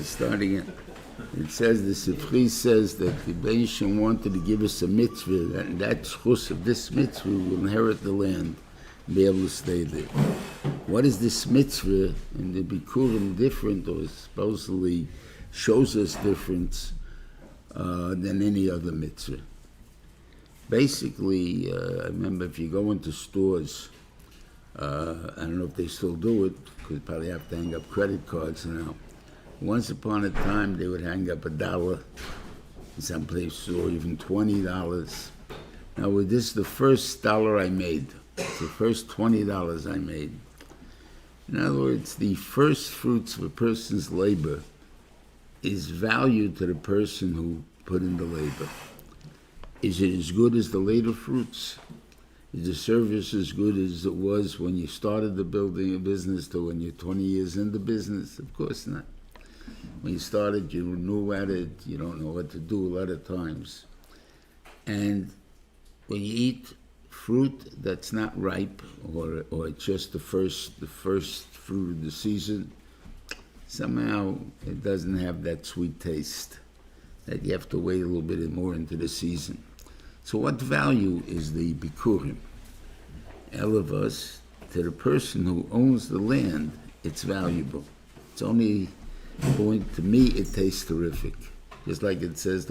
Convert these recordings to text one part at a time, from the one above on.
Starting it says, the Sifri says that the Beisham wanted to give us a mitzvah, and that schus of this mitzvah will inherit the land and be able to stay there. What is this mitzvah? And the Bikurim different, or supposedly shows us difference than any other mitzvah. Basically, I remember if you go into stores, I don't know if they still do it, because you probably have to hang up credit cards now. Once upon a time, they would hang up $1 in some places, or even $20. Now, with this, the first dollar I made, it's the first $20 I made. In other words, the first fruits of a person's labor is value to the person who put in the labor. Is it as good as the later fruits? Is the service as good as it was when you started the building a business to when you're 20 years in the business? Of course not. When you started, you knew at it, you don't know what to do a lot of times. And when you eat fruit that's not ripe, or it's just the first fruit of the season, somehow it doesn't have that sweet taste, that you have to wait a little bit more into the season. So what value is the Bikurim? All of us, to the person who owns the land, it's valuable. It's only going, to me, it tastes terrific. Just like it says,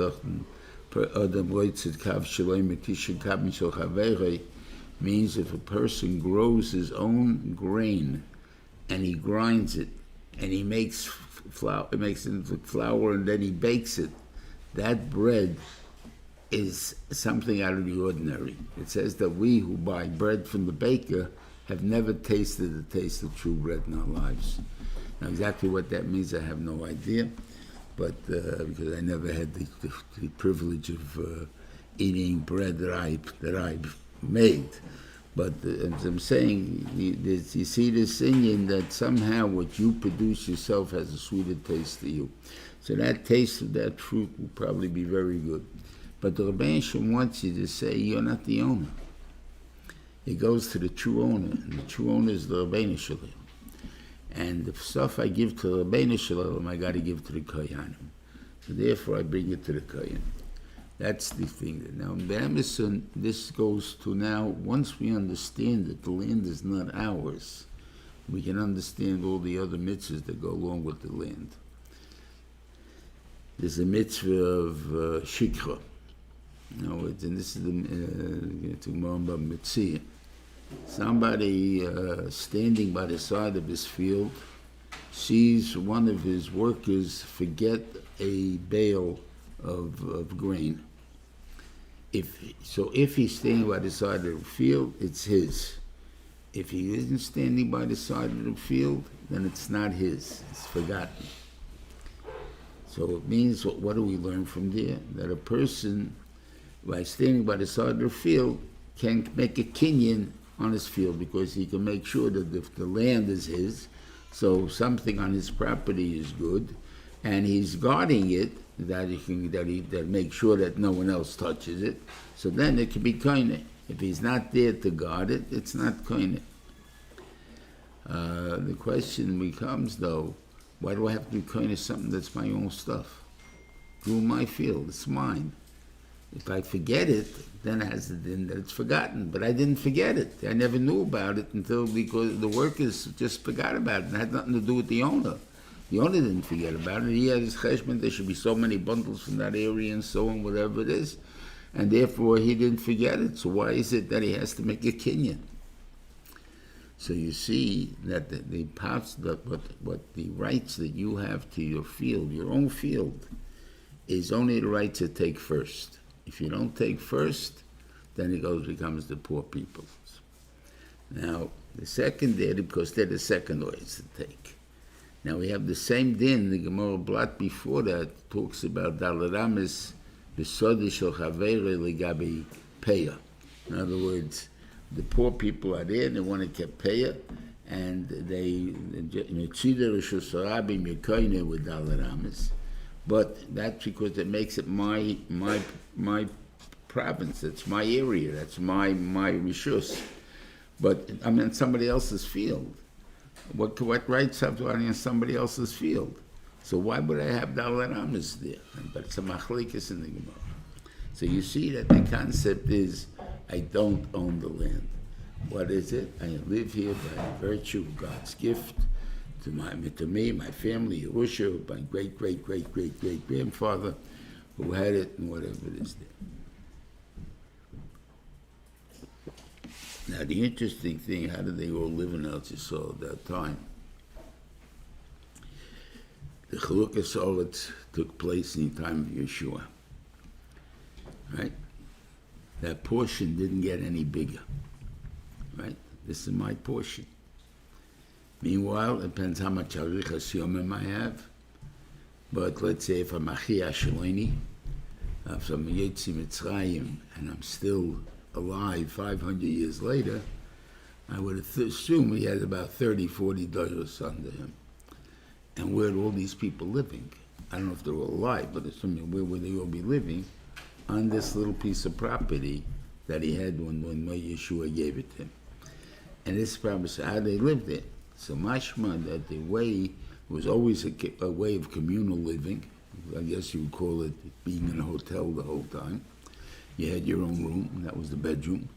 means if a person grows his own grain and he grinds it and he makes flour, it makes it into flour and then he bakes it, that bread is something out of the ordinary. It says that we who buy bread from the baker have never tasted the taste of true bread in our lives. Now, exactly what that means, I have no idea, but because I never had the privilege of eating bread that I made. But as I'm saying, you see this Indian that somehow what you produce yourself has a sweeter taste to you. So that taste of that fruit will probably be very good. But the Rebbeinu Shem wants you to say, you're not the owner. It goes to the true owner, and the true owner is the Rebbeinu Shalom. And the stuff I give to the Rebbeinu Shalom, I got to give to the Koyanim. So therefore, I bring it to the Koyan. That's the thing. Now, in Emerson, this goes to now, once we understand that the land is not ours, we can understand all the other mitzvahs that go along with the land. There's a mitzvah of shikra. And this is the Gemara Mitzvah. Somebody standing by the side of his field sees one of his workers forget a bale of grain. If he's standing by the side of the field, it's his. If he isn't standing by the side of the field, then it's not his. It's forgotten. So it means, what do we learn from there? That a person, by standing by the side of the field, can make a kinyan on his field, because he can make sure that if the land is his, so something on his property is good, and he's guarding it, that makes sure that no one else touches it. So then it can be koine. If he's not there to guard it, it's not koine. The question becomes, though, why do I have to be koine something that's my own stuff? Do my field, it's mine. If I forget it, then it has the din that it's forgotten. But I didn't forget it. I never knew about it because the workers just forgot about it. It had nothing to do with the owner. The owner didn't forget about it. He had his cheshbon. There should be so many bundles from that area and so on, whatever it is. And therefore, he didn't forget it. So why is it that he has to make a kinyan? So you see that the parts, what the rights that you have to your field, your own field, is only the right to take first. If you don't take first, then it becomes the poor people's. Now, the secondary, because they're the second ways to take. Now, we have the same din, the Gemara Blat before that talks about Dalaramis, Besodi Shel Chavere Legabi Peya. In other words, the poor people are there, they want to get Peya, and they, Tzidar Rishus Sarabim Yekoine with Dalaramis. But that's because it makes it my province. It's my area. That's my rishus. But I'm in somebody else's field. What rights have I in somebody else's field? So why would I have Dalet Amis there? But it's a machlekes in the Gemara. So you see that the concept is, I don't own the land. What is it? I live here by virtue of God's gift to me, my family, Yerusha, my great-great-great-great-great-grandfather who had it, and whatever it is there. Now, the interesting thing, how did they all live in Eretz Yisrael at that time? The Chalukas Oretz took place in the time of Yeshua. Right? That portion didn't get any bigger. Right? This is my portion. Meanwhile, it depends how much Arichas Yomim I have. But let's say if I'm Achi Asheleni, if I'm Yetzi Mitzrayim, and I'm still alive 500 years later, I would assume he has about 30, 40 dollars under him. And where are all these people living? I don't know if they're all alive, but assuming where would they all be living? On this little piece of property that he had when Yeshua gave it to him. And this promise, how they lived there. So mashma that the way was always a way of communal living. I guess you would call it being in a hotel the whole time. You had your own room, and that was the bedroom.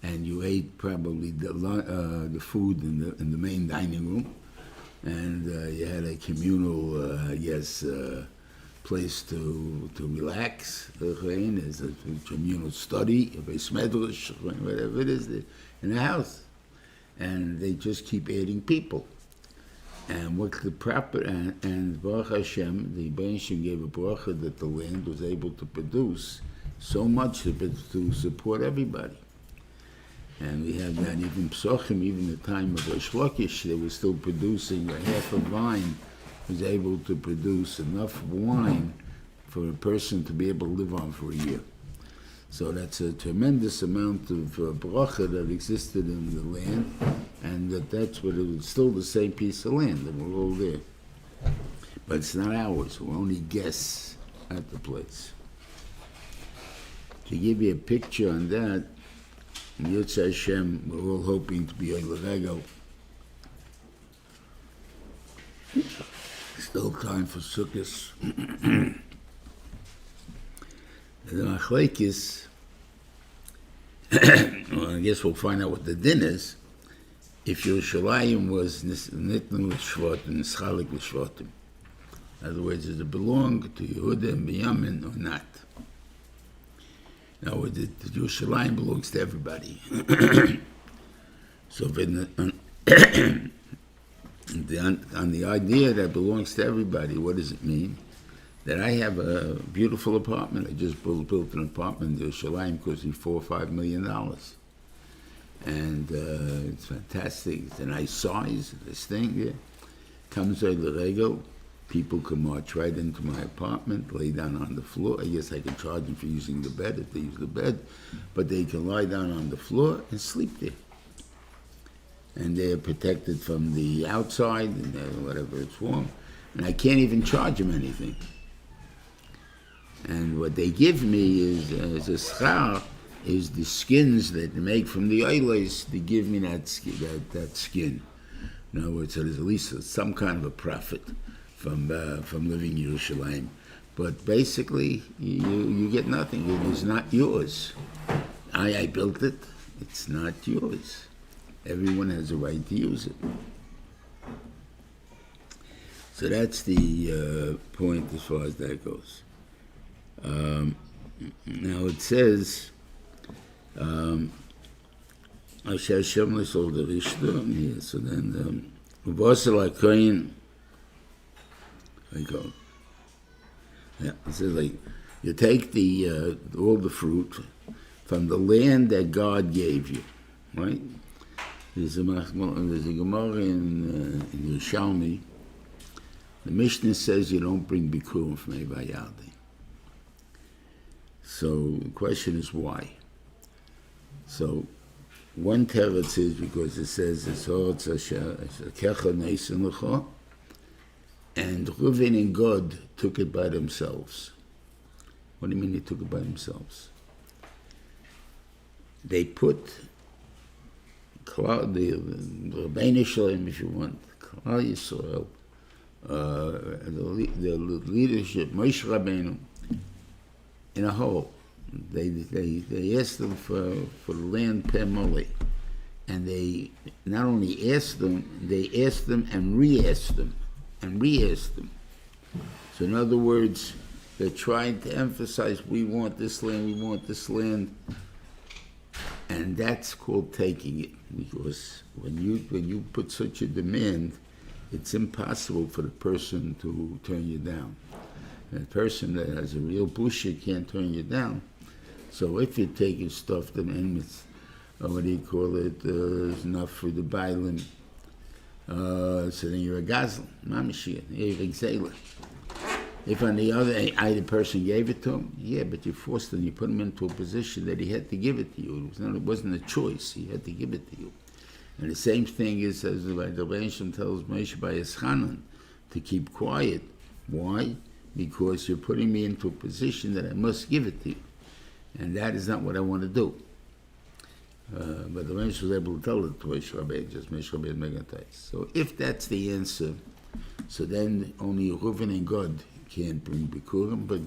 And you ate probably the food in the main dining room. And you had a communal, place to relax. There's a communal study, a beis medrash, whatever it is, in the house. And they just keep adding people. And what's the proper, and Baruch Hashem, the Rebbeinu Shem gave a bracha that the land was able to produce so much to support everybody. And we have that even Psochim, even the time of Reish Lakish, they were still producing a half a vine, was able to produce enough wine for a person to be able to live on for a year. So that's a tremendous amount of bracha that existed in the land, and that's what it was still the same piece of land, and we're all there. But it's not ours, we're only guests at the place. To give you a picture on that, in Yotze Hashem, we're all hoping to be Oil Regel. Still time for Sukkos. The machlekes, well, I guess we'll find out what the din is. If Yerushalayim was nitnu l'shvat and nischalik l'shvatim, in other words, does it belong to Yehuda and Binyamin or not? In other words, the Yerushalayim belongs to everybody. So on the idea that it belongs to everybody, what does it mean? That I have a beautiful apartment. I just built an apartment in Yerushalayim because it's $4 or $5 million. And it's fantastic. It's a nice size, this thing here. Comes out the regel. People can march right into my apartment, lay down on the floor. I guess I can charge them for using the bed if they use the bed. But they can lie down on the floor and sleep there. And they're protected from the outside and whatever it's warm. And I can't even charge them anything. And what they give me is, as a schar, is the skins that they make from the oilers. They give me that skin. In other words, so there's at least some kind of a profit from living in Yerushalayim. But basically, you get nothing. It is not yours. I built it. It's not yours. Everyone has a right to use it. So that's the point as far as that goes. Now it says, so then, yeah, it says like, you take all the fruit from the land that God gave you, right? There's a Gemara in Yerushalmi. The Mishnah says you don't bring bikurim from Evayadi. So the question is why? So one teretz is because it says and Reuven and God took it by themselves. What do you mean they took it by themselves? They put the Rebbeinu Shalom, if you want, Klal Yisrael, the leadership, Moshe Rabbeinu, in a whole. They asked them for the land Pemole. And they not only asked them, they asked them and re-asked them, and re-asked them. So in other words, they're trying to emphasize, we want this land, we want this land. And that's called taking it. Because when you put such a demand, it's impossible for the person to turn you down. And a person that has a real bullshit can't turn you down. So if you're taking stuff, then it's, what do you call it, is enough for the Bailim. So then you're a Gazel, Mamashir, you're a Xela. If on the other hand, either person gave it to him, yeah, but you forced him, you put him into a position that he had to give it to you. It wasn't a choice, he had to give it to you. And the same thing is, as the Rebbe tells Moshe by Eschanan, to keep quiet. Why? Because you're putting me into a position that I must give it to you. And that is not what I want to do. But the Rebbe was able to tell it to Moshe Rabbeinu, just Moshe Rabbeinu Megatais. So if that's the answer, so then only Reuven and God can't bring Bikurim, but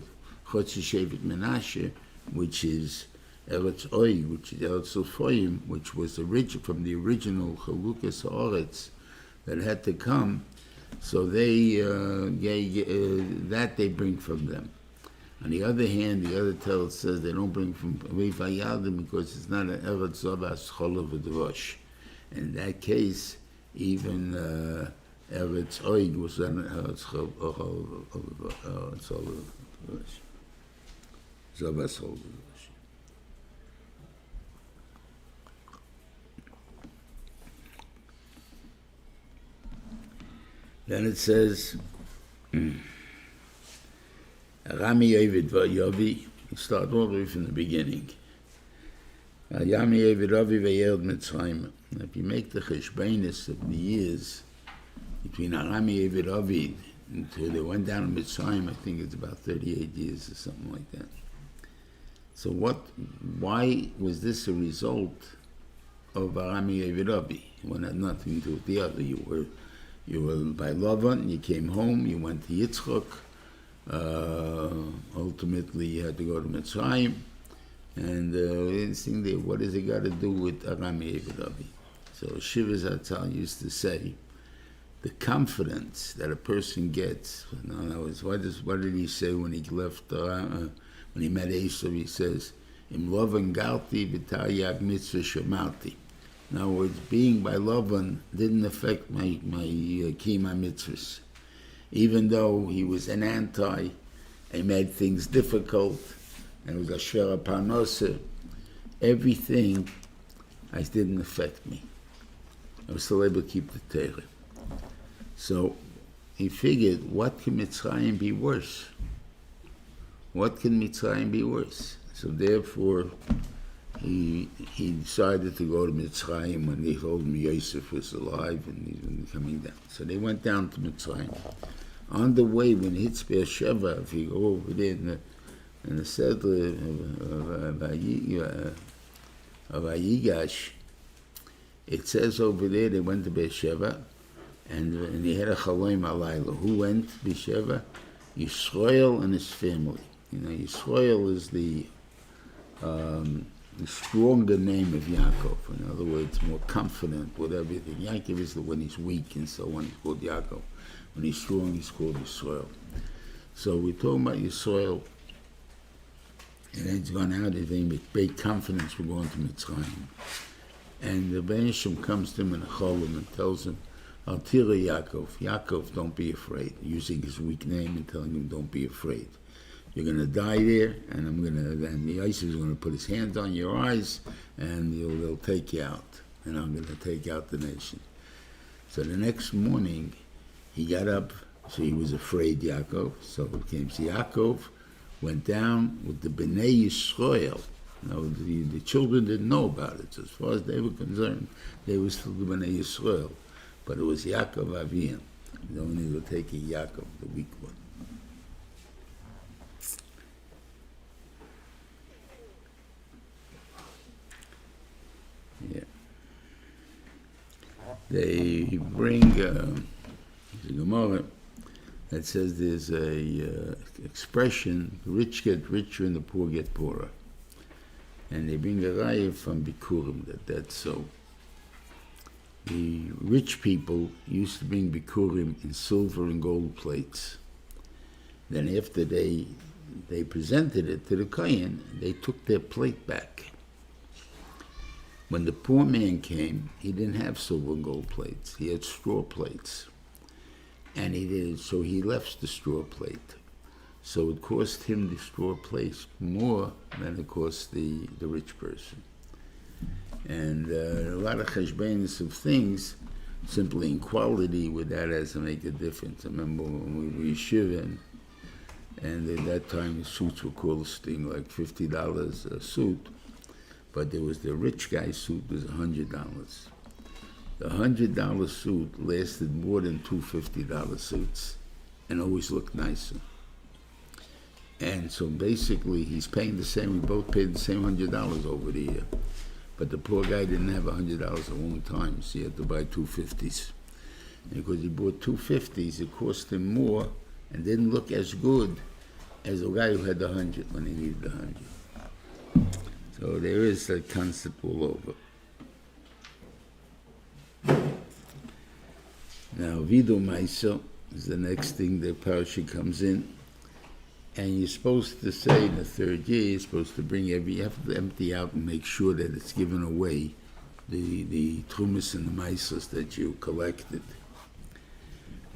Chotzi Shevet Menashe, which is Eretz Oy, which is Eretz Sulfoyim, which was from the original Chalukas Haaretz that had to come, so that they bring from them. On the other hand, the other tell says they don't bring from Vayadim because it's not an Eretz Zavas Cholav V'Drosh. In that case, even Eretz Oig was an Eretz Cholav Zavas Cholav V'Drosh. Then it says, Rami Yevid Vayovi, start all the way from the beginning. Yami Yevid Avi Vayeld Mitzrayim. If you make the cheshbainis of the years between Rami Yevid Avi until they went down to Mitzrayim, I think it's about 38 years or something like that. So why was this a result of Rami Yevid Avi? One had nothing to do with the other. You were by Lavan, you came home, you went to Yitzchok. Ultimately, you had to go to Mitzrayim, and what does it got to do with Aram Yevid Avi? So Shiva Zatzal used to say, the confidence that a person gets. In other words, what did he say when he left? When he met Esav, he says, "Im Lavan galti v'tayag mitzvah shemalti." In other words, being by Lavan didn't affect my kima mitzvahs. Even though he was an anti, he made things difficult, and it was a shvera parnosa, everything didn't affect me. I was still able to keep the Torah. So he figured, what can Mitzrayim be worse? What can Mitzrayim be worse? So therefore, he decided to go to Mitzrayim when they told him Yosef was alive and he was coming down. So they went down to Mitzrayim. On the way, when it hits Beersheba, if you go over there in the Sedler of Ayigash, it says over there they went to Beersheba, and he had a Chaloim Alayla. Who went to Beersheba? Yisrael and his family. Yisrael is the stronger name of Yaakov. In other words, more confident with everything. Yaakov is when he's weak and so on, he's called Yaakov. When he's strong, he's called Yisrael. So we're talking about Yisrael, and it's gone out of him with great confidence we're going to Mitzrayim. And the Benishim comes to him in a Cholom and tells him, Al Tira Yaakov, Yaakov, don't be afraid, using his weak name and telling him, don't be afraid. You're going to die there, and and the Yosef is going to put his hands on your eyes, and they'll take you out, and I'm going to take out the nation. So the next morning, he got up, so he was afraid, Yaakov. So it came to Yaakov, went down with the Bnei Yisrael. The children didn't know about it. So as far as they were concerned, they were still the Bnei Yisrael. But it was Yaakov Aviyam. The only who were taking Yaakov, the weak one. Yeah. They bring the Gemara that says there's a expression, the rich get richer and the poor get poorer. And they bring a raya from Bikurim that's so. The rich people used to bring Bikurim in silver and gold plates. Then after they presented it to the Kohen, they took their plate back. When the poor man came, he didn't have silver and gold plates. He had straw plates. And so he left the straw plate. So it cost him the straw plate more than it cost the rich person. And a lot of cheshbonos of things, simply in quality, with that has to make a difference. I remember when we were yeshiva, and at that time the suits were costing like $50 a suit, but there was the rich guy's suit was $100. The $100 suit lasted more than two $50 suits and always looked nicer. And so basically he's paying the same, we both paid the same $100 over the year. But the poor guy didn't have $100 at one time, so he had to buy two 50s. And because he bought two 50s, it cost him more and didn't look as good as a guy who had the 100 when he needed the 100. So there is a concept all over. Now, Vidu Maisa is the next thing the parasha comes in. And you're supposed to say in the third year, you're supposed to bring you have to empty out and make sure that it's given away, the trumas and the maisas that you collected.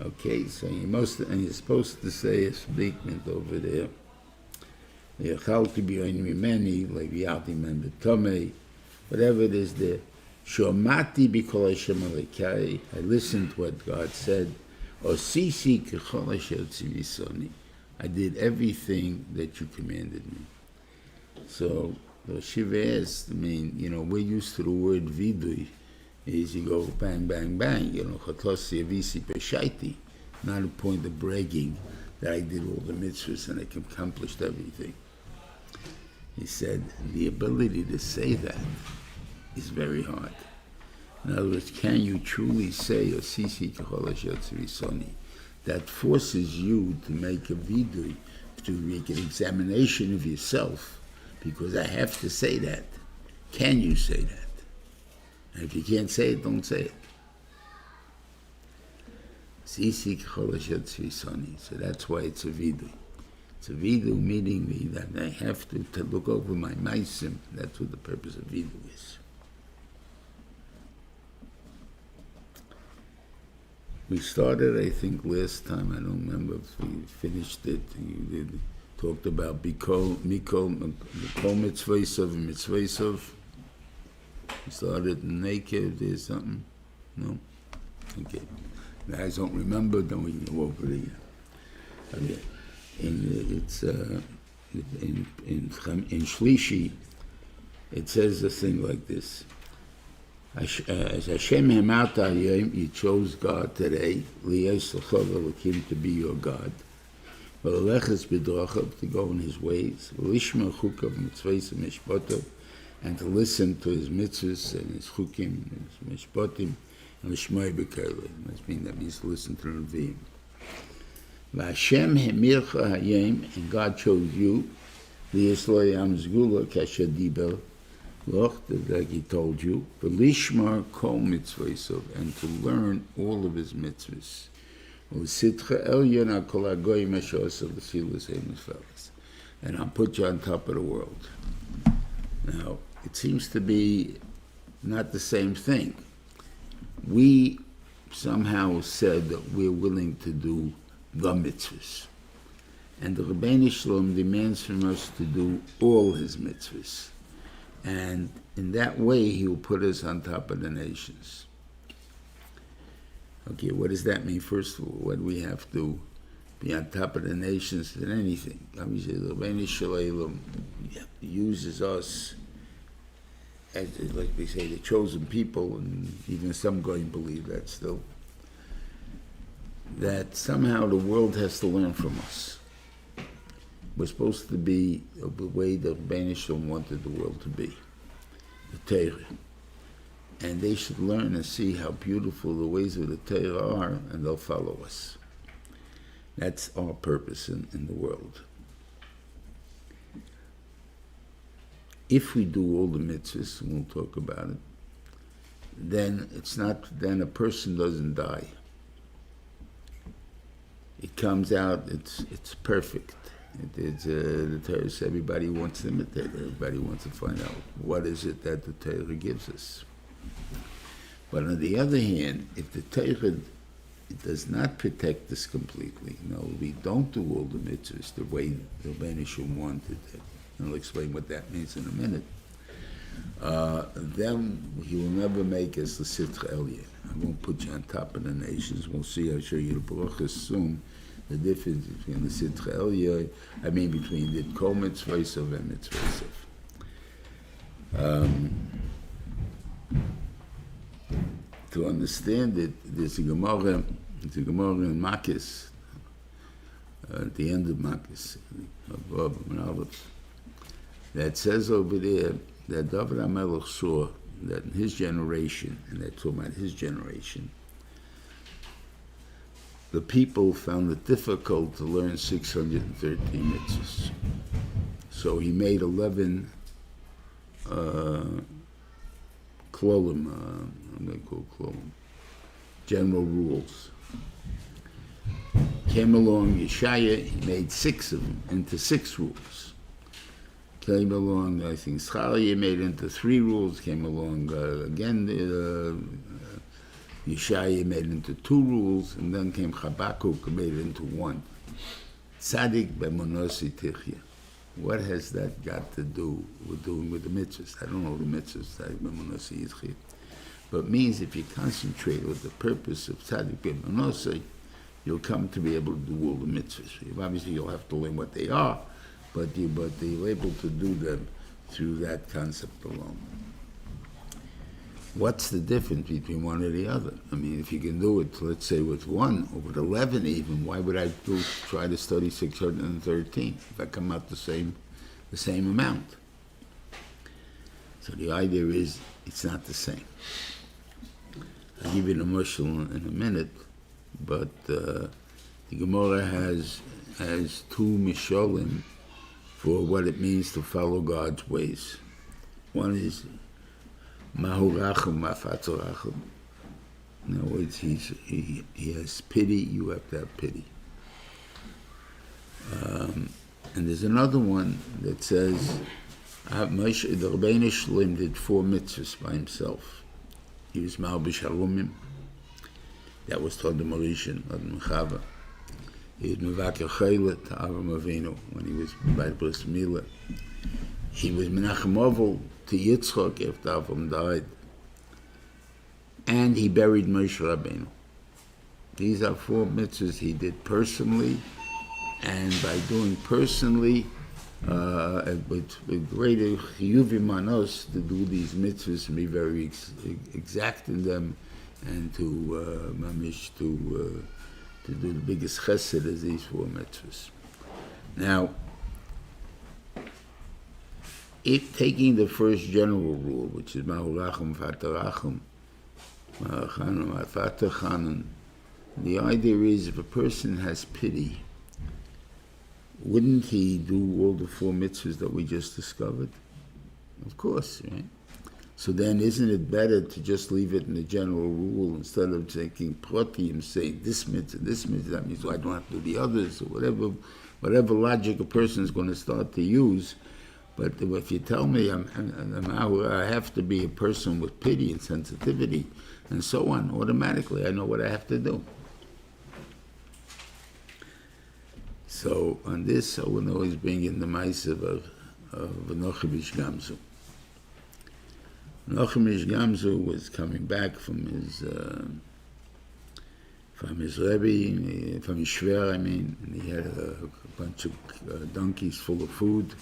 Okay, so you're supposed to say a statement over there. Yachalti b'yonim mimeni, like yati men b'tomei, whatever it is there. Shomati b'kol Hashem Elokai, I listened to what God said. Osisi k'chol asher tzivisoni, I did everything that you commanded me. So the Shiva asked, we're used to the word vidui, is you go bang, bang, bang, chotosi avisi peshaiti, not a point of bragging that I did all the mitzvahs and I accomplished everything. He said, the ability to say that is very hard. In other words, can you truly say, Osisi k'chol asher tzivisoni, that forces you to make a vidui, to make an examination of yourself, because I have to say that. Can you say that? And if you can't say it, don't say it. So that's why it's a vidui. It's a vidui meaning me that I have to look over my maisim. That's what the purpose of vidui is. We started, I think, last time, I don't remember if we finished it. You talked about Mikol Mitzvahsov and Mitzvahsov. We started naked, there's something? No? Okay. Guys don't remember, then we can go over it again. Okay. In Shlishi, it says a thing like this. As Hashem Hemata Hayom, you chose God today, Liyos L'chov Elokim, to be your God. V'leleches b'drachav, to go in His ways. V'lishma chukav mitzvahs mishpotov, and to listen to His mitzvahs and His chukim, His mishpotim, and l'shmoi b'kerle. That means to listen to the Reuven. V'Hashem Hemircha Hayom, and God chose you, Liyos Lo Yam Zgula Kasher Diber, like He told you, v'lishmar kol mitzvahsov, and to learn all of His mitzvahs. And I'll put you on top of the world. Now, it seems to be not the same thing. We somehow said that we're willing to do the mitzvahs. And the Rebbeinu Sholom demands from us to do all His mitzvahs. And in that way, He will put us on top of the nations. Okay, what does that mean? First of all, what do we have to be on top of the nations in anything? Obviously, the Rebbeinu Sholom uses us as, like we say, the chosen people, and even some going to believe that still, that somehow the world has to learn from us. We're supposed to be the way the Rebbeinu Sholom wanted the world to be, the Torah. And they should learn and see how beautiful the ways of the Torah are, and they'll follow us. That's our purpose in the world. If we do all the mitzvahs, and we'll talk about it, then then a person doesn't die. It comes out, it's perfect. The Torah says everybody wants to imitate it. Everybody wants to find out what is it that the Torah gives us. But on the other hand, if the Torah does not protect us completely, we don't do all the mitzvahs the way the Reuven wanted it, and I'll explain what that means in a minute, then he will never make us the Sitra Elyon. I won't put you on top of the nations. We'll see, I'll show you the Baruch soon, the difference between the Sitra Elyon, between the Kol Mitzvahs and Mitzvahs. To understand it, there's a Gemara in Makis, at the end of Makis, that says over there that David HaMelech saw that in his generation, and they're talking about his generation, the people found it difficult to learn 613 mitzvahs. So he made 11 klolim, I'm going to call klolim, general rules. Came along Yeshaya, he made 6 of them into 6 rules. Came along, I think Schalia made into 3 rules. Came along again, Yeshaya made into 2 rules, and then came Habakkuk, made it into 1. Tzadik b'monosi tichya. What has that got to do with doing with the mitzvahs? I don't know the mitzvahs, tzadik b'monosi tichya. But it means if you concentrate with the purpose of tzadik b'monosi, you'll come to be able to do all the mitzvahs. Obviously, you'll have to learn what they are, but you're able to do them through that concept alone. What's the difference between one or the other? If you can do it, let's say with 1 or with 11 even, why would I try to study 613 if I come out the same amount? So the idea is it's not the same. I'll give you the mushal in a minute, but the Gemara has 2 mishalim for what it means to follow God's ways. One is Mahu Rachum Mafatzu Rachum. In other words, he has pity, you have to have pity. And there's another one that says, the Rebbeinu Sholom did 4 mitzvahs by himself. He was Malbish Harumim. That was told to Marishan, not Mechava. He was Mevakir Chayla to Avram Avinu when he was by the Bris Milah. He was Menachem Ovel to Yitzchak after Avram died. And he buried Moshe Rabbeinu. These are 4 mitzvahs he did personally, and by doing personally, with greater chiyuvim manos to do these mitzvahs and be very exact in them, and to do the biggest chesed as these 4 mitzvahs. Now, if taking the first general rule, which is Mahulachum Fatarachum, the idea is if a person has pity, wouldn't he do all the 4 mitzvahs that we just discovered? Of course, right? So then isn't it better to just leave it in the general rule instead of taking proti and saying this mitzvah, that means I don't have to do the others, or whatever logic a person is going to start to use. But if you tell me I have to be a person with pity and sensitivity and so on, automatically I know what I have to do. So on this, I would always bring in the ma'asav of Menachem Ish Gamzu. Menachem Ish Gamzu was coming back from his Rebbe, from his Shver, and he had a bunch of donkeys full of food.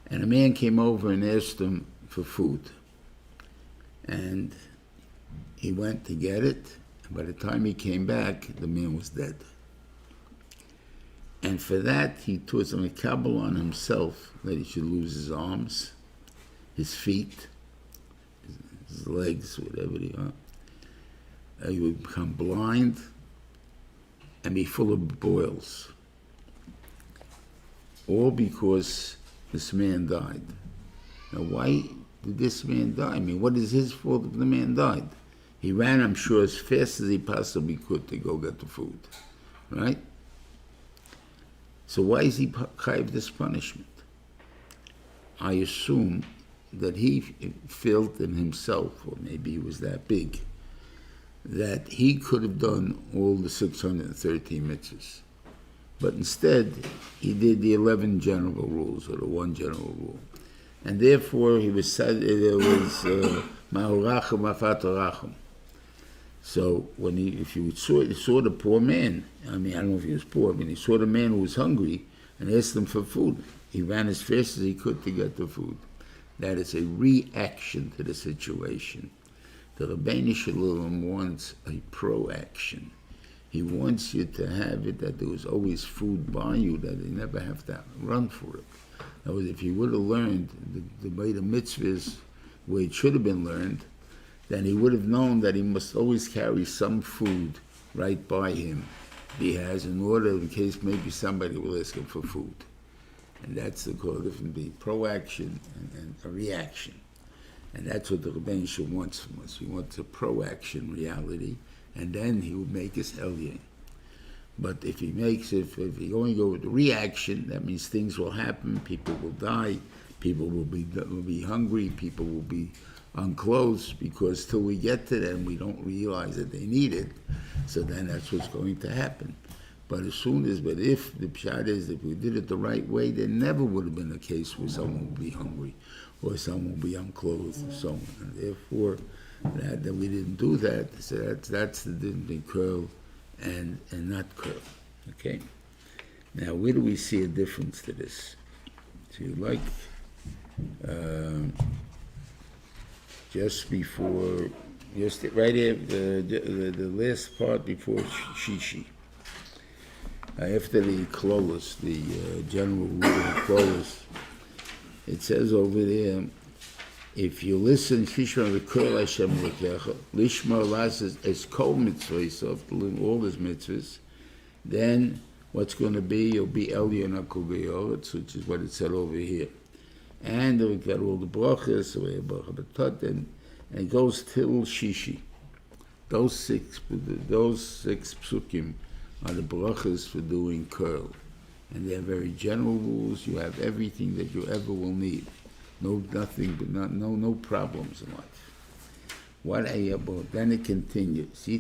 And a man came over and asked him for food. And he went to get it, and by the time he came back, the man was dead. And for that, he took some kabbalah on himself that he should lose his arms, his feet, his legs, whatever they are. He would become blind, and be full of boils. All because this man died. Now, why did this man die? I mean, what is his fault if the man died? He ran, I'm sure, as fast as he possibly could to go get the food, right? So why is he chayav this punishment? I assume that he felt in himself, or maybe he was that big, that he could have done all the 613 mitzvahs. But instead, he did the 11 general rules, or the one general rule. And therefore, he was said, it was ma'orachim afatorachim. So if you saw the poor man, I mean, I don't know if he was poor, he saw the man who was hungry and asked him for food. He ran as fast as he could to get the food. That is a reaction to the situation. The Rebbeinu Shalom wants a pro-action. He wants you to have it that there was always food by you, that you never have to run for it. In other words, if he would have learned the way the mitzvahs, where it should have been learned, then he would have known that he must always carry some food right by him he has in order in case maybe somebody will ask him for food. And that's the call difference between pro-action and a reaction. And that's what the Rebbeinu Shalom wants from us. He wants a pro-action reality, and then he will make us Elyon. But if he only go with the reaction, that means things will happen, people will die, people will be hungry, people will be unclothed, because till we get to them, we don't realize that they need it. So then that's what's going to happen. But if the pshat is, if we did it the right way, there never would have been a case where someone would be hungry or someone would be unclothed and so on. And therefore, that we didn't do that. So that's the difference between curl and not curl. Okay? Now, where do we see a difference to this? So you like, just right here, the last part before Shishi. After the klolos, the general rule of klolos, it says over there, if you listen, Shishma v'kol Hashem l'kecha, lishma lasses es kol mitzvahs, of all his mitzvahs, then what's going to be, you'll be Elyon HaKol Ge'oretz, which is what it said over here. And we got all the brachas, and it goes till Shishi. Those six psukim are the brachas for doing curl. And they're very general rules. You have everything that you ever will need. No problems in life. What are you about? Then it continues. I'll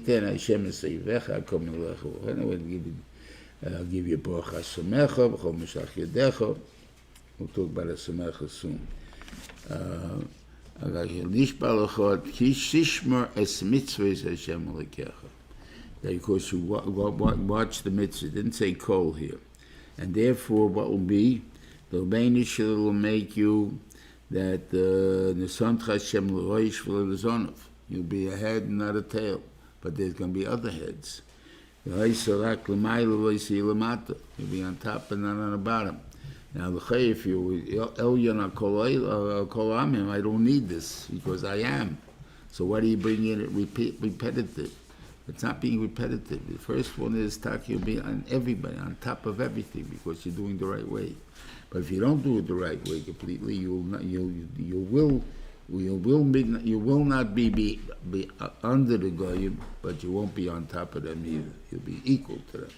give you bracha samecha, b'chol meshach yedecha. We'll talk about a samecha soon. Because you watch the mitzvah, it didn't say kol here. And therefore, what will be, the Rebbeinu Shalom will make you that you'll be a head and not a tail. But there's going to be other heads. You'll be on top and not on the bottom. Now, if you Elyon HaKol Amim, I don't need this because I am. So why do you bring in it repetitive? It's not being repetitive. The first one is you'll be on everybody, on top of everything, because you're doing the right way. But if you don't do it the right way completely, you will not be under the goyim, but you won't be on top of them either. You'll be equal to them.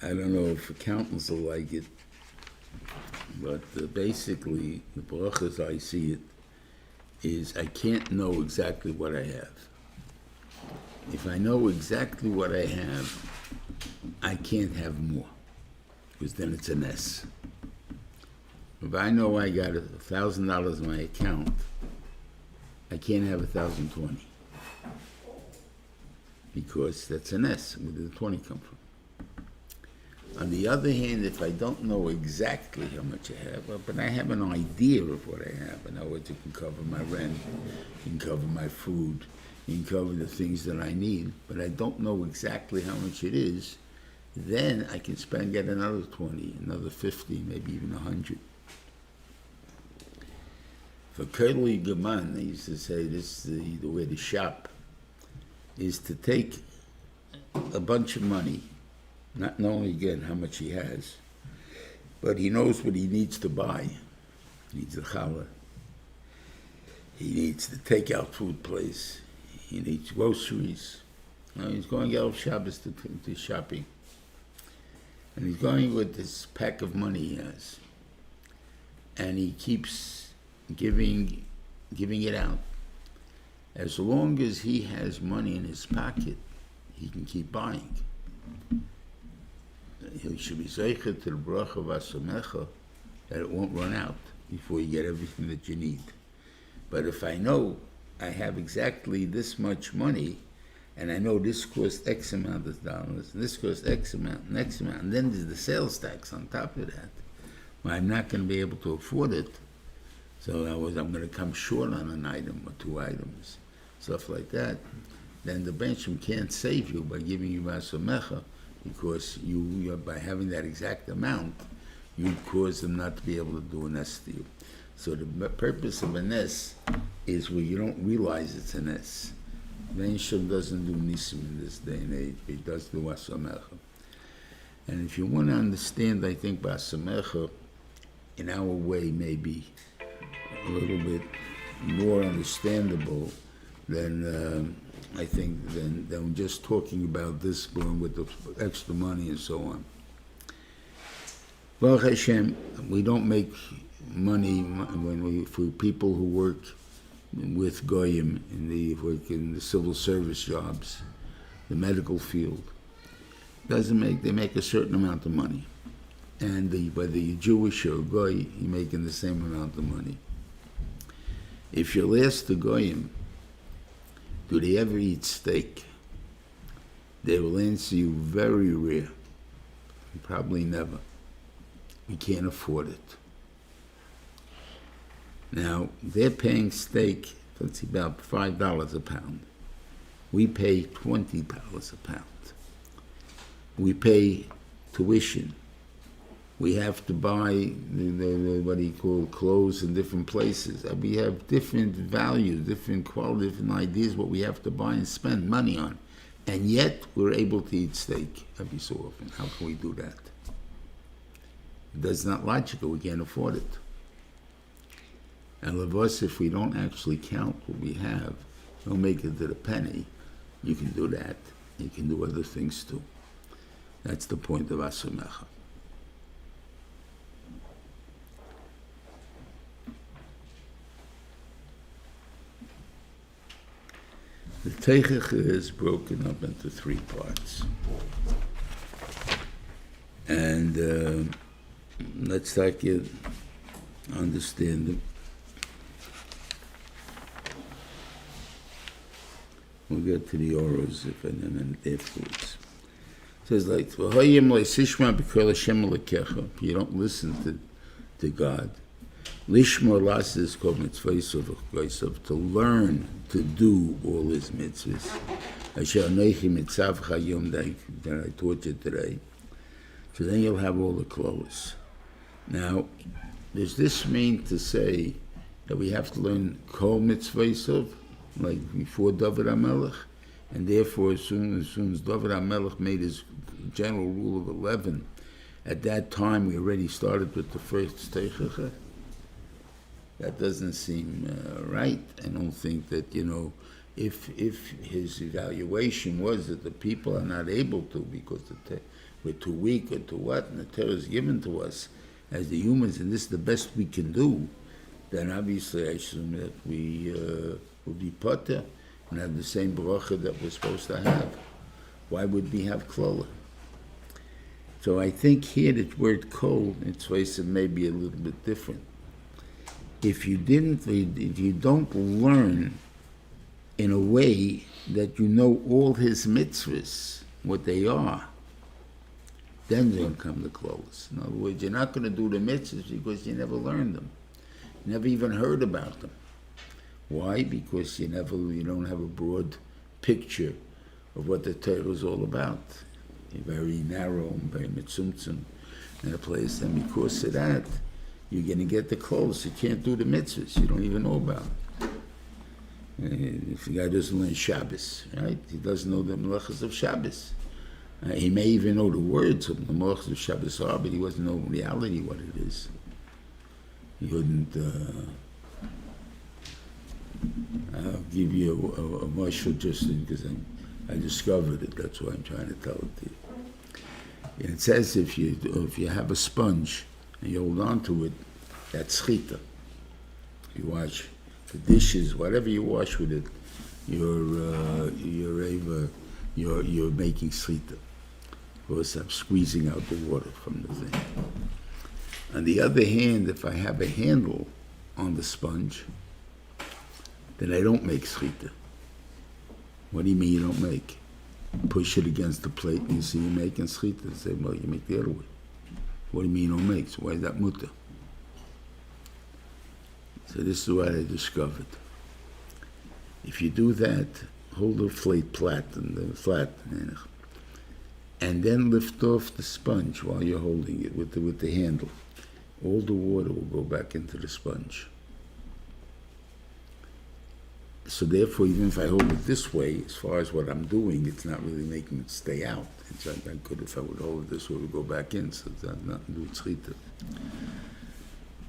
I don't know if accountants will like it, but basically, the brachas I see it is I can't know exactly what I have. If I know exactly what I have, I can't have more, because then it's an S. If I know I got $1,000 in my account, I can't have 1,020, because that's an S. Where did the 20 come from? On the other hand, if I don't know exactly how much I have, but I have an idea of what I have, in other words, it can cover my rent, it can cover my food, it can cover the things that I need, but I don't know exactly how much it is, then I can get another 20, another 50, maybe even 100. For Kerli Gaman, they used to say this is the way to shop, is to take a bunch of money, not knowing again how much he has, but he knows what he needs to buy. He needs a challah. He needs the takeout food place. He needs groceries. Now he's going out of Shabbos to shopping. And he's going with this pack of money he has. And he keeps giving it out. As long as he has money in his pocket, he can keep buying. He should be zeicher to the bracha v'asamecha that it won't run out before you get everything that you need. But if I know I have exactly this much money, and I know this costs X amount of dollars, and this costs X amount, and X amount, and then there's the sales tax on top of that, well, I'm not going to be able to afford it. So I'm going to come short on an item or two items, stuff like that. Then the benchman can't save you by giving you Vasamecha, because you by having that exact amount, you cause them not to be able to do a nest to you. So the purpose of a nest is where you don't realize it's a nest. Benchman doesn't do nisim in this day and age, but he does do Vasamecha. And if you want to understand, I think Vasamecha, in our way, maybe a little bit more understandable than I think than just talking about this, going with the extra money and so on. Baruch Hashem, we don't make money for people who work with goyim work in the civil service jobs, the medical field. They make a certain amount of money, and whether you're Jewish or goy, you're making the same amount of money. If you'll ask the goyim, do they ever eat steak? They will answer you very rare. Probably never. We can't afford it. Now, they're paying steak, let's see, about $5 a pound. We pay $20 a pound. We pay tuition. We have to buy what you call clothes in different places. We have different values, different quality, different ideas, what we have to buy and spend money on. And yet, we're able to eat steak every so often. How can we do that? That's not logical. We can't afford it. And of us, if we don't actually count what we have, don't make it to the penny, you can do that. You can do other things too. That's the point of Asamecha. The Teichach is broken up into 3 parts. And let's start to understand them. We'll get to the oros and then afterwards. It says like, if you don't listen to God, Lishma las is called mitzvah to learn to do all his mitzvahs. Asher anochi mitzav chayom that I taught you today. So then you'll have all the clothes. Now, does this mean to say that we have to learn kol mitzvah like before David HaMelech? And therefore, as soon as David HaMelech made his general rule of 11, at that time we already started with the first teichach? That doesn't seem right. I don't think that, if his evaluation was that the people are not able to because we're too weak or too what, and the Torah is given to us as the humans, and this is the best we can do, then obviously I assume that we will be potter and have the same bracha that we're supposed to have. Why would we have klola? So I think here the word kol, its way may be a little bit different. If you don't learn in a way that you know all his mitzvahs, what they are, then they'll come to close. In other words, you're not going to do the mitzvahs because you never learned them. You never even heard about them. Why? Because you don't have a broad picture of what the Torah is all about. very narrow and very mitzumtzum in a place, and because of that, you're going to get the clothes. You can't do the mitzvahs. You don't even know about it. If the guy doesn't learn Shabbos, right? He doesn't know the melachas of Shabbos. He may even know the words of the melachas of Shabbos are, but he doesn't know in reality what it is. He wouldn't. I'll give you a mashal just because I discovered it. That's why I'm trying to tell it to you. And it says if you have a sponge and you hold on to it, that's chita. You wash the dishes, whatever you wash with it, you're making chita. Of course, I'm squeezing out the water from the thing. On the other hand, if I have a handle on the sponge, then I don't make chita. What do you mean you don't make? Push it against the plate and you see you're making chita. And say, well, you make the other way. What do you mean you don't make? So why is that mutter? So this is what I discovered. If you do that, hold the plate flat and then lift off the sponge while you're holding it with the handle. All the water will go back into the sponge. So therefore, even if I hold it this way, as far as what I'm doing, it's not really making it stay out. It's like I could, if I would hold it this way, it would go back in, so it's not nothing to do with chita.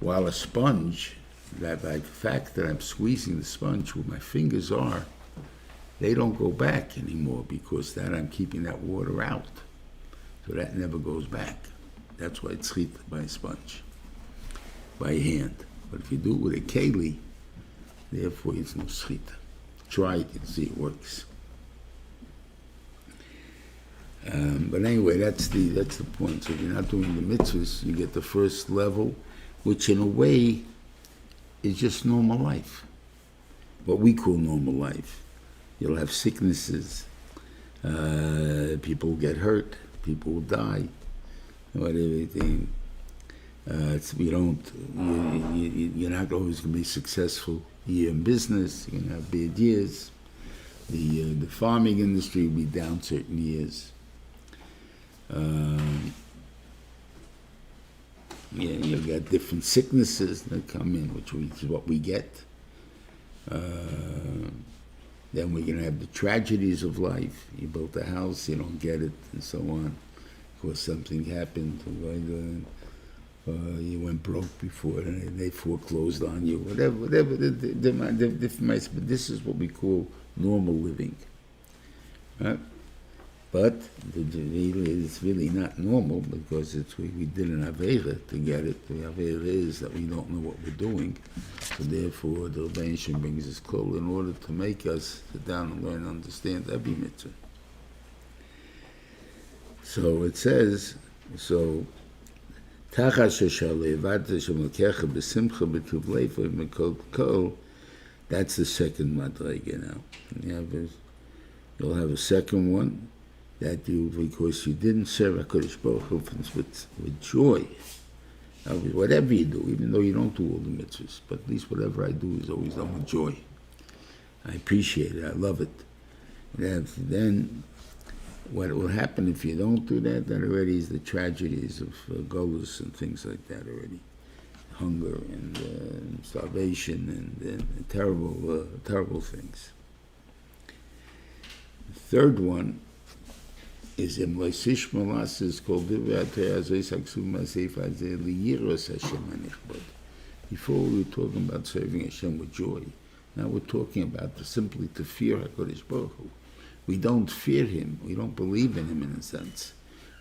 While a sponge, that by the fact that I'm squeezing the sponge where my fingers are, they don't go back anymore because that I'm keeping that water out. So that never goes back. That's why it's chita by a sponge, by hand. But if you do it with a keli, therefore it's no chita. Try it and see it works. But anyway, that's the point. So if you're not doing the mitzvahs, you get the first level, which in a way is just normal life. What we call normal life. You'll have sicknesses, people will get hurt, people will die, everything. You're not always going to be successful here in business. You're going to have bad years. The farming industry will be down certain years. You'll get different sicknesses that come in, which is what we get. Then we're going to have the tragedies of life. You built a house, you don't get it, and so on. Of course, something happened. You went broke before, and they foreclosed on you. Whatever. But this is what we call normal living. Right? But it's really not normal because we did an Aveira to get it. The Aveira is that we don't know what we're doing. So therefore, the Reuven brings us close in order to make us sit down and learn and understand every mitzvah. So it says, so, that's the second madrega now. You'll have a second one. That you, because you didn't serve HaKadosh Baruch Hu with joy. Whatever you do, even though you don't do all the mitzvahs, but at least whatever I do is always done with joy. I appreciate it, I love it. Then what will happen if you don't do that, that already is the tragedies of golus and things like that already. Hunger and starvation and terrible things. The third one is in Moisish Molas is called Divrei Hashem. Before we were talking about serving Hashem with joy. Now we're talking about simply to fear HaKadosh Baruch Hu. We don't fear Him. We don't believe in Him in a sense.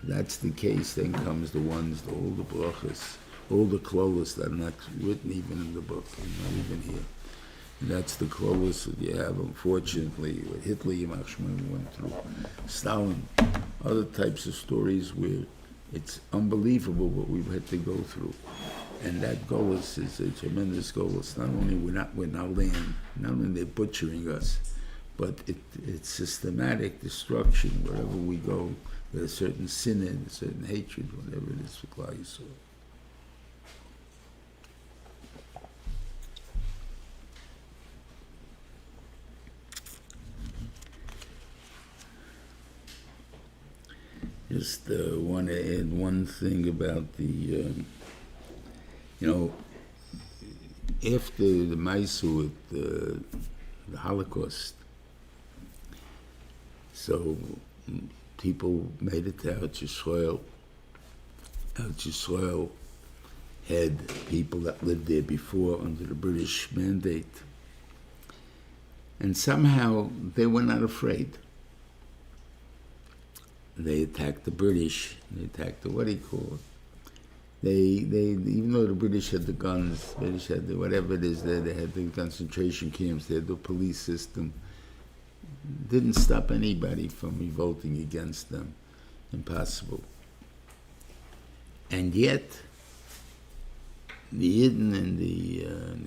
If that's the case, then comes all the brachas, all the klolos that are not written even in the book, not even here. And that's the closest that you have, unfortunately, with Hitler, Yimach Shemaim went through, Stalin, other types of stories where it's unbelievable what we've had to go through. And that golus is a tremendous golus. Not only we're not land, not only they're butchering us, but it's systematic destruction wherever we go. There's a certain sin in, a certain hatred, whatever it is for Klal Yisrael. Just want to add one thing about the, after the Maisu with the Holocaust, so people made it to Eretz Yisrael. Eretz Yisrael had people that lived there before under the British mandate. And somehow they were not afraid. They attacked the British. They attacked the, what do you call it? They even though the British had the guns, British had the, whatever it is there, they had the concentration camps, they had the police system, didn't stop anybody from revolting against them. Impossible. And yet, the Yidden in the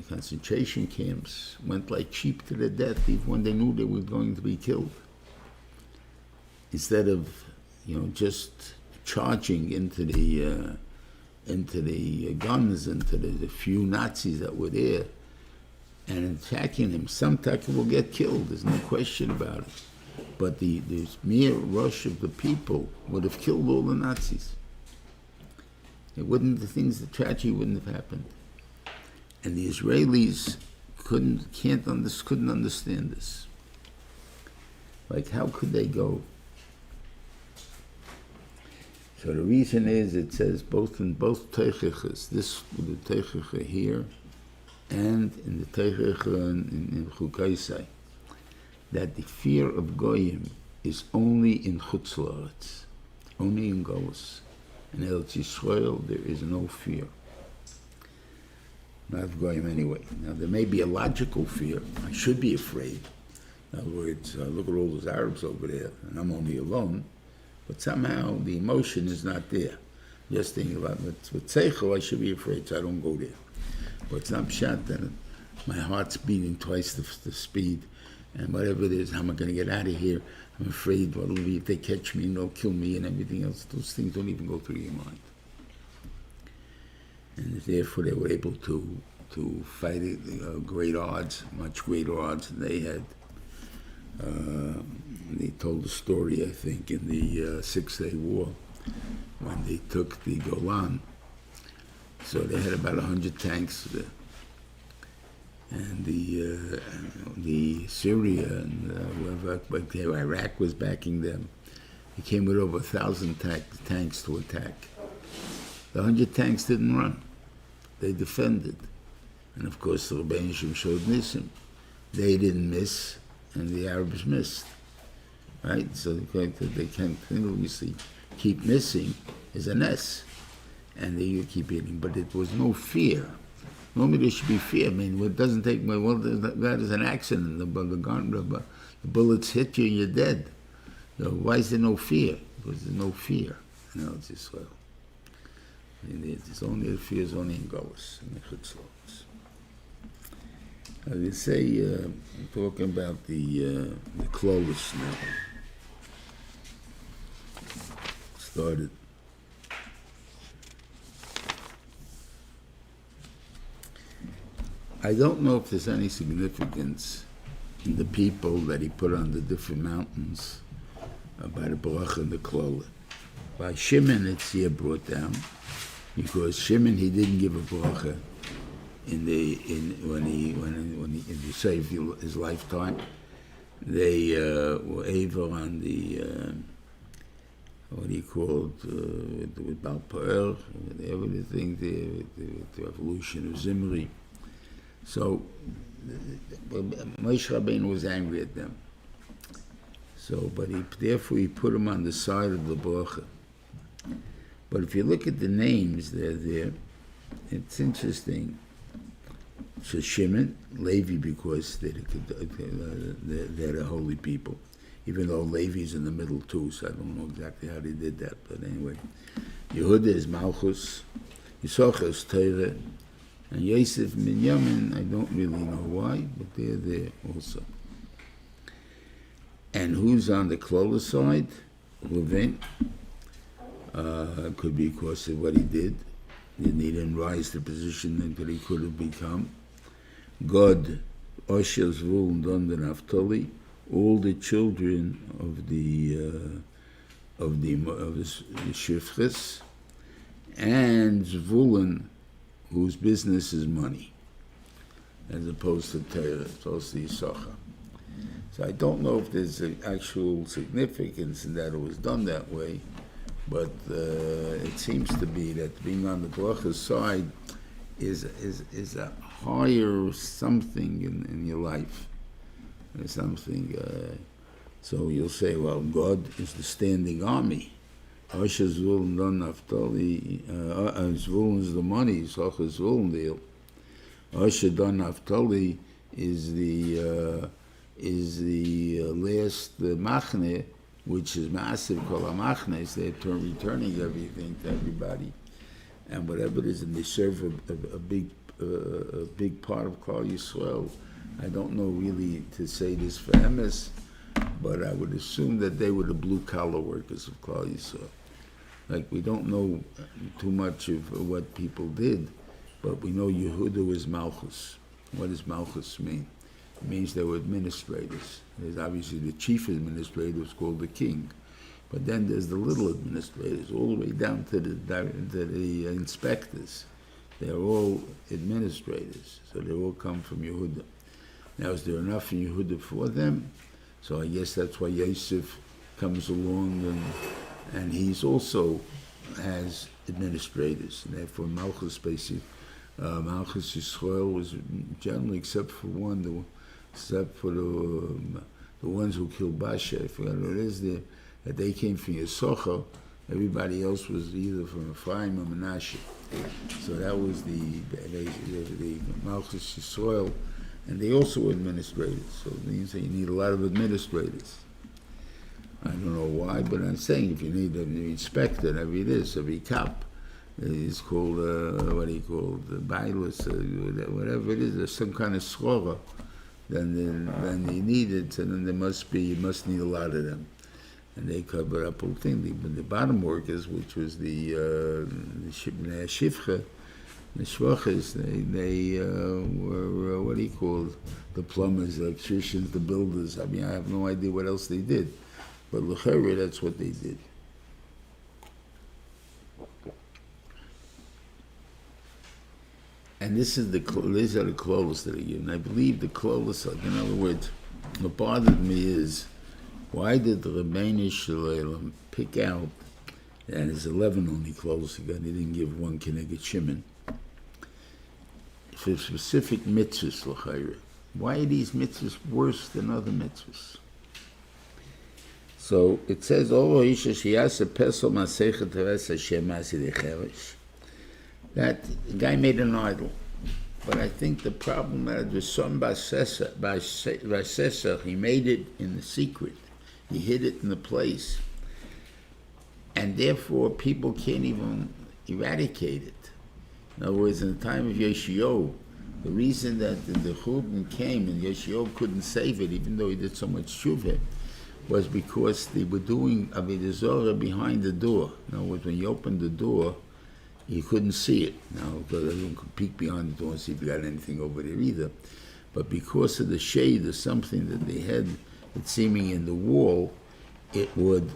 concentration camps went like sheep to the death, even when they knew they were going to be killed. Instead of, just charging into the guns, into the few Nazis that were there, and attacking them. Some Taka will get killed, there's no question about it. But the mere rush of the people would have killed all the Nazis. It wouldn't, the tragedy wouldn't have happened. And the Israelis couldn't understand this. Like, how could they go? So the reason is, it says in both Teichiches, this the Teichiche here, and in the Teichiche in Chukaisai, that the fear of Goyim is only in Chutz La'aretz, only in Golus. In Eretz Yisrael, there is no fear. Not of Goyim anyway. Now, there may be a logical fear. I should be afraid. In other words, look at all those Arabs over there, and I'm only alone. But somehow the emotion is not there. Just thinking about it. With Seichel, I should be afraid, so I don't go there. But it's not pshat that my heart's beating twice the speed, and whatever it is, how am I going to get out of here? I'm afraid, if they catch me, they'll kill me and everything else. Those things don't even go through your mind. And therefore they were able to fight at great odds, much greater odds than they had. They told the story, I think, in the Six-Day War, when they took the Golan. So they had about 100 tanks there. And the Syria and whoever, but Iraq was backing them. He came with over 1,000 tanks to attack. The 100 tanks didn't run. They defended. And of course the Rebbeinu Shem showed Nisim. They didn't miss, and the Arabs missed. Right? So they continuously keep missing is a ness. And they keep hitting. But it was no fear. Normally there should be fear. I mean, it doesn't take, that is an accident. The bullets hit you and you're dead. So why is there no fear? Because there's no fear in Eretz Yisrael. It's only, the fear is only in Golus, in the Chutz La'aretz. They say, I'm talking about the Klolis now. Started. I don't know if there's any significance in the people that he put on the different mountains by the Baruch and the Klola. By Shimon, it's here brought down, because Shimon, he didn't give a bracha when he saved his lifetime. They were able on the what do you call it, with Baal Pa'er, everything, the revolution of Zimri. So Moshe Rabbeinu was angry at them. So, but therefore he put them on the side of the bracha. But if you look at the names that are there, it's interesting. So Shimon, Levi, because they're the holy people. Even though Levi's in the middle too, so I don't know exactly how they did that. But anyway, Yehuda is Malchus, Yisachar is Torah, and Yosef Minyamin, I don't really know why, but they're there also. And who's on the Klola side? Reuven. Could be because of what he did. He didn't rise to the position that he could have become. God, Asher, Zvul, and Dan, and Naphtali, all the children of the the Shifchis, and Zvulun, whose business is money, as opposed to Torah, as opposed to Yisachar. So I don't know if there's an actual significance in that it was done that way, but it seems to be that being on the bracha side is a higher something in your life. There's something. So you'll say, well, God is the standing army. Asher Zvulun don Naftali, Zvulun is the money, Yisachar Zvulun deal. Asher don Naftali is the last machne, which is massive, called a machne, is they're returning everything to everybody, and whatever it is, and they serve a big part of Klal Yisrael. I don't know really to say this for emes, but I would assume that they were the blue collar workers of Klal Yisrael. Like, we don't know too much of what people did, but we know Yehuda was Malchus. What does Malchus mean? It means they were administrators. There's obviously the chief administrator is called the king, but then there's the little administrators, all the way down to the inspectors. They're all administrators, so they all come from Yehuda. Now, is there enough in Yehuda for them? So I guess that's why Yosef comes along, and he's also has administrators, and therefore Malchus basically, Malchus Yisrael was generally, except for the ones who killed Basha, I forgot what it is there, that they came from Yisachar. Everybody else was either from Ephraim or Menashe. So that was the Malchus Yisrael, and they also were administrators. So it means that you need a lot of administrators. I don't know why, but I'm saying if you need an inspector, every cop is called, what do you call it, the bailus, whatever it is, there's some kind of schora, then you need it, and then you must need a lot of them. And they cover up whole thing. But the bottom workers, which was the shivcha, the shvachas, they were, what do you call it, the plumbers, the electricians, the builders. I mean, I have no idea what else they did. But l'chera, that's what they did. And these are the clothes that are given. I believe the clothes, in other words, what bothered me is, why did the Rebbeinu Shalom pick out, and there's 11 only clothes he got, he didn't give one Keneged Shimon, for specific mitzvahs, l'chera. Why are these mitzvahs worse than other mitzvahs? So it says, that the guy made an idol. But I think the problem that was some by he made it in the secret. He hid it in the place. And therefore people can't even eradicate it. In other words, in the time of Yeshio, the reason that the Reuven came and Yeshio couldn't save it, even though he did so much shuvah, was because they were doing Avodah Zarah behind the door. In other words, when you opened the door, you couldn't see it. Now, because everyone could peek behind the door and see if you got anything over there either. But because of the shade or something that they had, it seeming in the wall, it would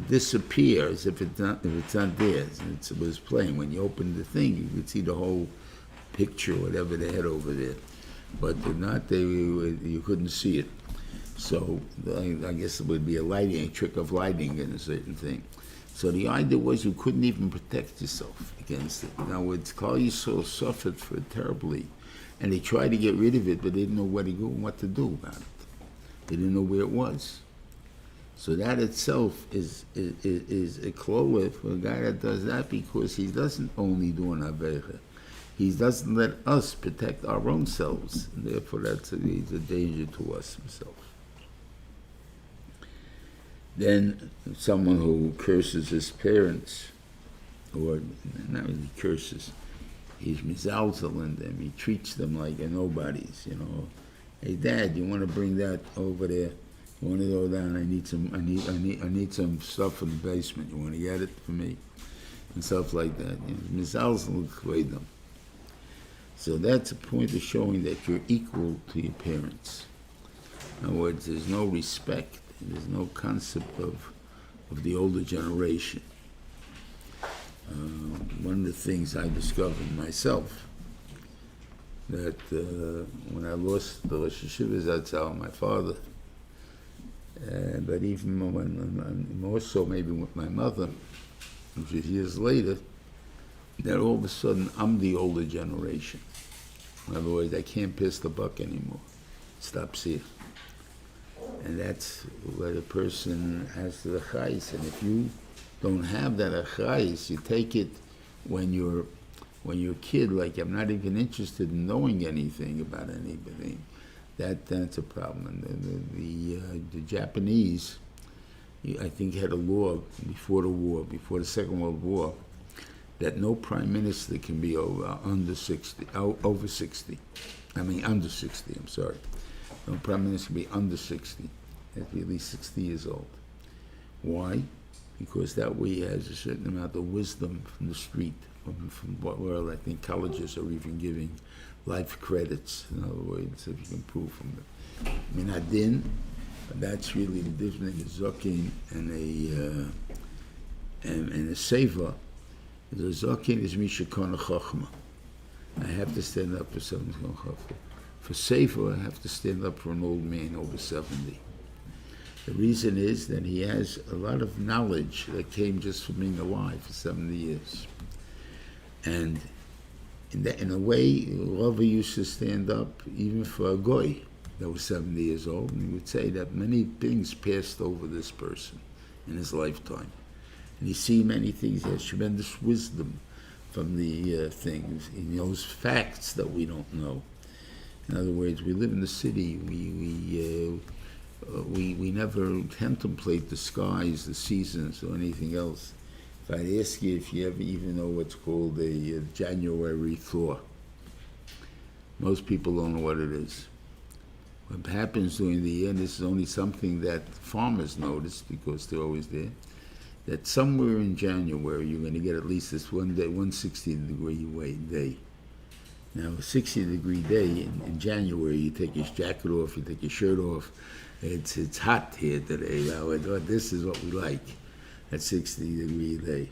disappear as if it's not there. And it was plain. When you opened the thing, you could see the whole picture, whatever they had over there. But you couldn't see it. So I guess it would be a trick of lighting in a certain thing. So the idea was you couldn't even protect yourself against it. Now, Klal Yisrael suffered for it terribly, and they tried to get rid of it, but they didn't know where to go and what to do about it. They didn't know where it was. So that itself is a klola for a guy that does that, because he doesn't only do an avecha. He doesn't let us protect our own selves, and therefore he's a danger to us himself. Then someone who curses his parents, or not really curses, he's mizalzel in them. He treats them like they're nobodies. Hey, Dad, you want to bring that over there? You want to go down? I need some stuff in the basement. You want to get it for me? And stuff like that. Mizalzel them. So that's a point of showing that you're equal to your parents. In other words, there's no respect. There's no concept of of the older generation. One of the things I discovered myself, that when I lost the Rosh Yeshiva Zatzal, my father, but even when, more so maybe with my mother, which was years later, that all of a sudden I'm the older generation. In other words, I can't piss the buck anymore. It stops here. And that's what a person has to the chayis. And if you don't have that chayis, you take it when you're a kid, like I'm not even interested in knowing anything about anybody. That's a problem. And the Japanese, I think, had a law before the war, before the Second World War, that no prime minister can be under 60. I'm sorry. No prime minister can be under 60. He has to be at least 60 years old. Why? Because that way he has a certain amount of wisdom from the street, from what world I think colleges are even giving life credits. In other words, if you can prove from the Minadin, that's really the difference in a Zokin and a Savo. The Zokin is Mishakona Chochma. I have to stand up for someone who's going to For Savo, I have to stand up for an old man over 70. The reason is that he has a lot of knowledge that came just from being alive for 70 years. And in a way, Reuven used to stand up even for a goy that was 70 years old, and he would say that many things passed over this person in his lifetime. And he sees many things. He has tremendous wisdom from the things. He knows facts that we don't know. In other words, we live in the city. We never contemplate the skies, the seasons, or anything else. If I'd ask you if you ever even know what's called a January thaw, most people don't know what it is. What happens during the year, and this is only something that farmers notice because they're always there, that somewhere in January you're going to get at least this one day, 160-degree day. Now, a 60-degree day in January, you take your jacket off, you take your shirt off. It's hot here today. Now, this is what we like, that 60-degree day.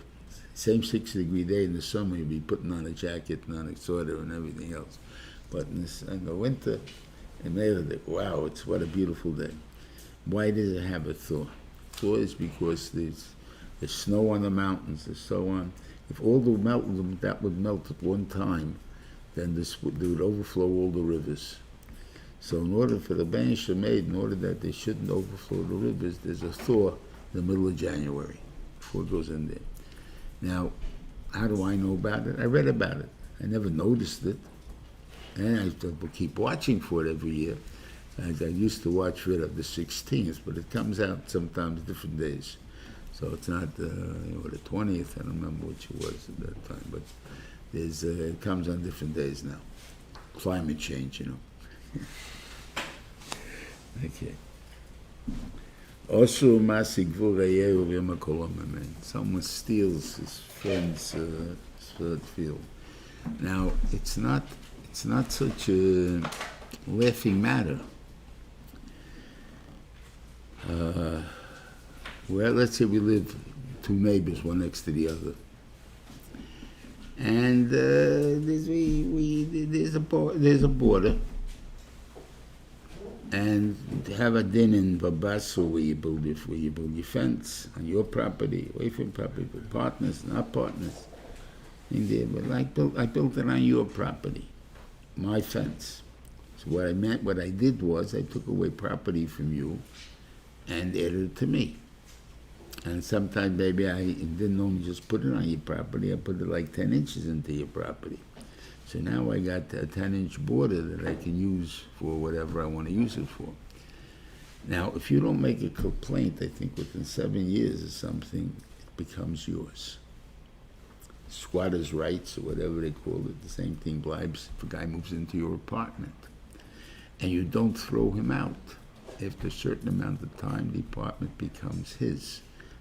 Same 60-degree day in the summer, you'll be putting on a jacket and on a sweater and everything else. But in the winter, in May, wow, what a beautiful day. Why does it have a thaw? Thaw is because there's snow on the mountains and so on. If all the that would melt at one time, then they would overflow all the rivers. So in order for the Banish made, in order that they shouldn't overflow the rivers, there's a thaw in the middle of January before it goes in there. Now, how do I know about it? I read about it. I never noticed it. And I will keep watching for it every year. As I used to watch for it on the 16th, but it comes out sometimes different days. So it's not the 20th, I don't remember which it was at that time, but it comes on different days now. Climate change, Okay. Also, someone steals his friend's field. Now, it's not such a laughing matter. Well, let's say we live two neighbors, one next to the other, and there's a border, and to have a din in Babasu where you build your fence on your property, away from property, with partners, not partners. In there, but I built it on your property, my fence. So what I did was I took away property from you and added it to me. And sometimes maybe I didn't only just put it on your property, I put it like 10 inches into your property. So now I got a 10-inch border that I can use for whatever I want to use it for. Now, if you don't make a complaint, I think within 7 years or something, it becomes yours. Squatters' rights, or whatever they call it, the same thing applies if a guy moves into your apartment. And you don't throw him out. After a certain amount of time, the apartment becomes his.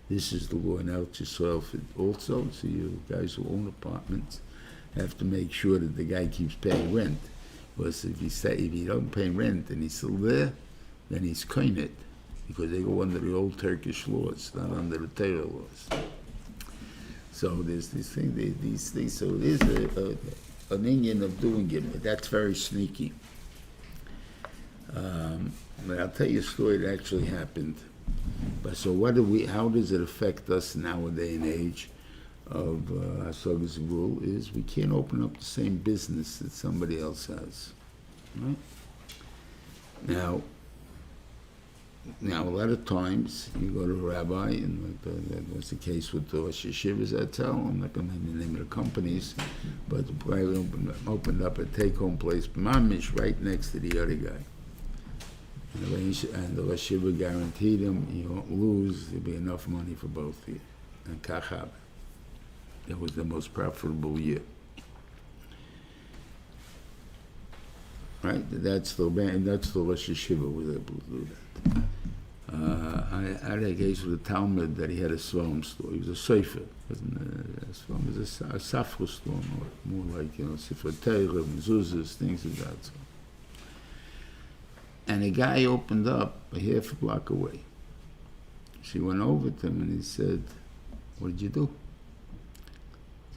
This is the law in Eretz Yisrael also, so you guys who own apartments have to make sure that the guy keeps paying rent. Because if you don't pay rent and he's still there, then he's koinet. because they go under the old Turkish laws, not under the Torah laws. So there's these things. So it is an Indian of doing it, but that's very sneaky. But I'll tell you a story that actually happened. But so how does it affect us nowadays and age of Hasagas rule is we can't open up the same business that somebody else has. Right? Now, a lot of times you go to a rabbi, and that was the case with the Rosh Yeshivas I tell. I'm not going to name the name of the companies, but the guy opened up a take-home place, mamish, right next to the other guy. And the Rosh Yeshiva guaranteed him, you won't lose, there'll be enough money for both of you. And kachab. That was the most profitable year. Right? That's the Rosh Yeshiva was able to do that. I had a case with a Talmud that he had a Sholom store. He was a sefer. Sholom was a safra store, more like, sefer Torah, mezuzahs, things like that. So. And a guy opened up a half a block away. She went over to him and he said, "What did you do?"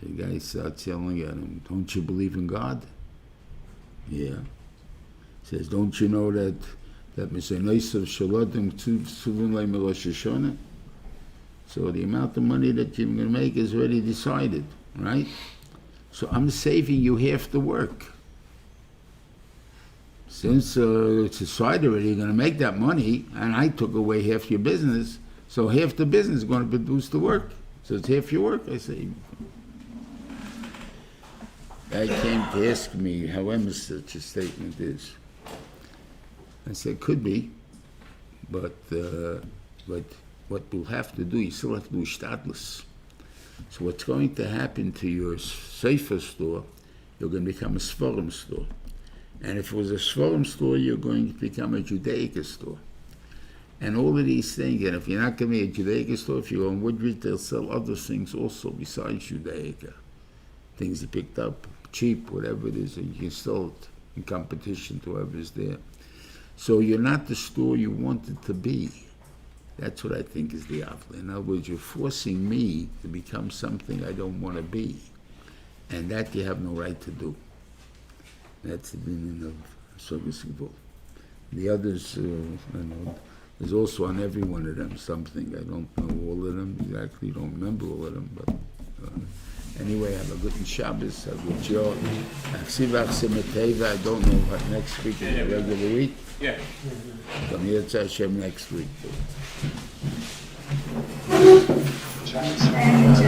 So the guy starts yelling at him, "Don't you believe in God?" "Yeah." He says, "Don't you know that Misenoisav Shalotim Tzuvin Lei Rosh Hashanah? So the amount of money that you're going to make is already decided, right? So I'm saving you half the work. Since it's decided already you're going to make that money, and I took away half your business, so half the business is going to produce the work. So it's half your work," I say. Guy came to ask me how such a statement is. I said, could be, but what we'll have to do, you still have to do shtadlus. So what's going to happen to your sefer store, you're going to become a Sforim store. And if it was a Sforim store, you're going to become a Judaica store. And all of these things, and if you're not going to be a Judaica store, if you go on Woodridge, they'll sell other things also besides Judaica. Things you picked up, cheap, whatever it is, and you can sell it in competition to whoever's there. So you're not the store you wanted to be. That's what I think is the avla. In other words, you're forcing me to become something I don't want to be. And that you have no right to do. That's the meaning of Hasagas Gvul. The others, there's also on every one of them something. I don't know all of them exactly, don't remember all of them, but anyway, have a good Shabbos, have a good Yom. I don't know what next week is a regular week. Yeah. Come here to Hashem next week. Shabbos.